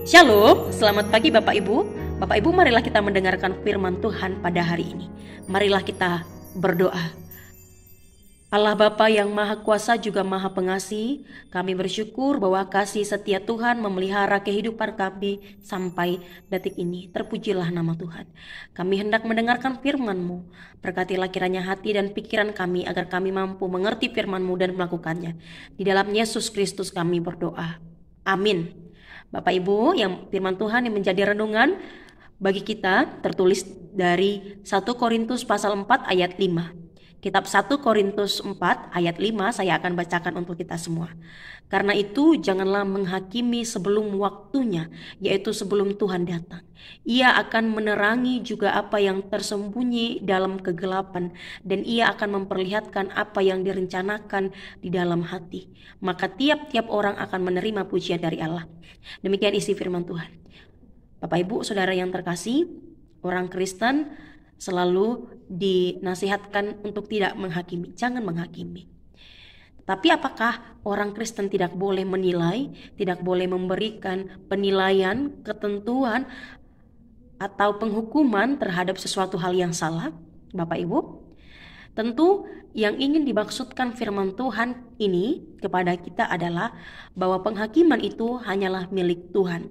Shalom, selamat pagi Bapak Ibu. Bapak Ibu, marilah kita mendengarkan firman Tuhan pada hari ini. Marilah kita berdoa. Allah Bapa yang Maha Kuasa juga Maha Pengasih, kami bersyukur bahwa kasih setia Tuhan memelihara kehidupan kami sampai detik ini. Terpujilah nama Tuhan. Kami hendak mendengarkan firman-Mu. Berkatilah kiranya hati dan pikiran kami agar kami mampu mengerti firman-Mu dan melakukannya. Di dalam Yesus Kristus kami berdoa. Amin. Bapak Ibu, yang firman Tuhan yang menjadi renungan bagi kita tertulis dari 1 Korintus pasal 4 ayat 5. Kitab 1 Korintus 4 ayat 5 saya akan bacakan untuk kita semua. Karena itu janganlah menghakimi sebelum waktunya, yaitu sebelum Tuhan datang. Ia akan menerangi juga apa yang tersembunyi dalam kegelapan, dan ia akan memperlihatkan apa yang direncanakan di dalam hati. Maka tiap-tiap orang akan menerima pujian dari Allah. Demikian isi firman Tuhan. Bapak Ibu, saudara yang terkasih, orang Kristen selalu dinasihatkan untuk tidak menghakimi, jangan menghakimi. Tapi apakah orang Kristen tidak boleh menilai, tidak boleh memberikan penilaian, ketentuan, atau penghukuman terhadap sesuatu hal yang salah? Bapak Ibu, tentu yang ingin dimaksudkan firman Tuhan ini kepada kita adalah bahwa penghakiman itu hanyalah milik Tuhan.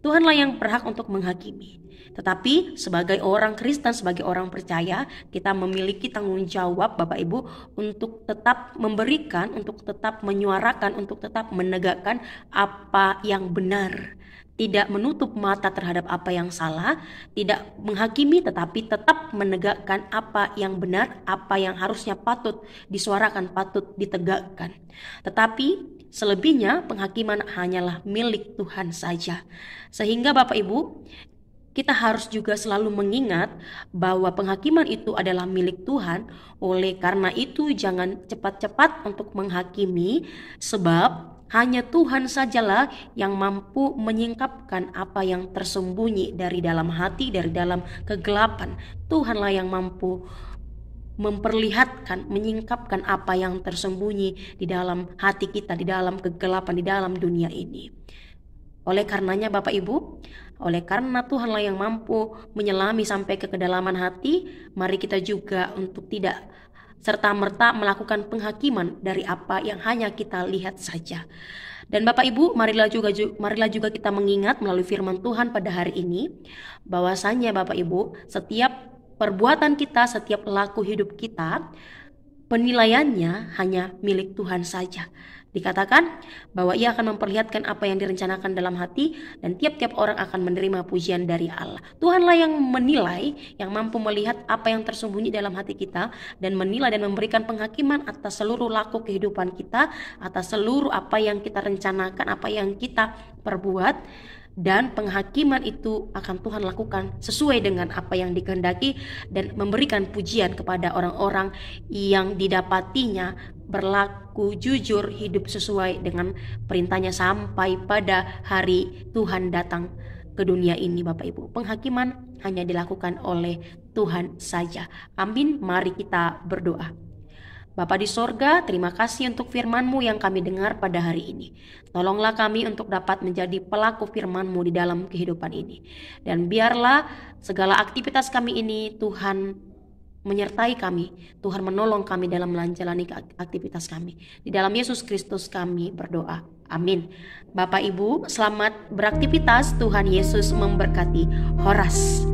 Tuhanlah yang berhak untuk menghakimi. Tetapi sebagai orang Kristen, sebagai orang percaya, kita memiliki tanggung jawab Bapak Ibu untuk tetap memberikan, untuk tetap menyuarakan, untuk tetap menegakkan apa yang benar. Tidak menutup mata terhadap apa yang salah, tidak menghakimi, tetapi tetap menegakkan apa yang benar, apa yang harusnya patut disuarakan, patut ditegakkan. Tetapi selebihnya penghakiman hanyalah milik Tuhan saja. Sehingga Bapak Ibu, kita harus juga selalu mengingat bahwa penghakiman itu adalah milik Tuhan. Oleh karena itu jangan cepat-cepat untuk menghakimi, sebab hanya Tuhan sajalah yang mampu menyingkapkan apa yang tersembunyi dari dalam hati, dari dalam kegelapan. Tuhanlah yang mampu memperlihatkan, menyingkapkan apa yang tersembunyi di dalam hati kita, di dalam kegelapan, di dalam dunia ini. Oleh karenanya Bapak Ibu, oleh karena Tuhanlah yang mampu menyelami sampai ke kedalaman hati, mari kita juga untuk tidak serta-merta melakukan penghakiman dari apa yang hanya kita lihat saja. Dan Bapak Ibu, marilah juga kita mengingat melalui firman Tuhan pada hari ini, bahwasanya Bapak Ibu, setiap perbuatan kita, setiap laku hidup kita, penilaiannya hanya milik Tuhan saja. Dikatakan bahwa ia akan memperlihatkan apa yang direncanakan dalam hati, dan tiap-tiap orang akan menerima pujian dari Allah. Tuhanlah yang menilai, yang mampu melihat apa yang tersembunyi dalam hati kita, dan menilai dan memberikan penghakiman atas seluruh laku kehidupan kita, atas seluruh apa yang kita rencanakan, apa yang kita perbuat. Dan penghakiman itu akan Tuhan lakukan sesuai dengan apa yang dikehendaki, dan memberikan pujian kepada orang-orang yang didapatinya berlaku jujur, hidup sesuai dengan perintahnya sampai pada hari Tuhan datang ke dunia ini. Bapak Ibu, penghakiman hanya dilakukan oleh Tuhan saja. Amin. Mari kita berdoa. Bapa di sorga, terima kasih untuk firman-Mu yang kami dengar pada hari ini. Tolonglah kami untuk dapat menjadi pelaku firman-Mu di dalam kehidupan ini. Dan biarlah segala aktivitas kami ini Tuhan menyertai kami. Tuhan menolong kami dalam menjalani aktivitas kami. Di dalam Yesus Kristus kami berdoa. Amin. Bapak Ibu, selamat beraktivitas. Tuhan Yesus memberkati. Horas.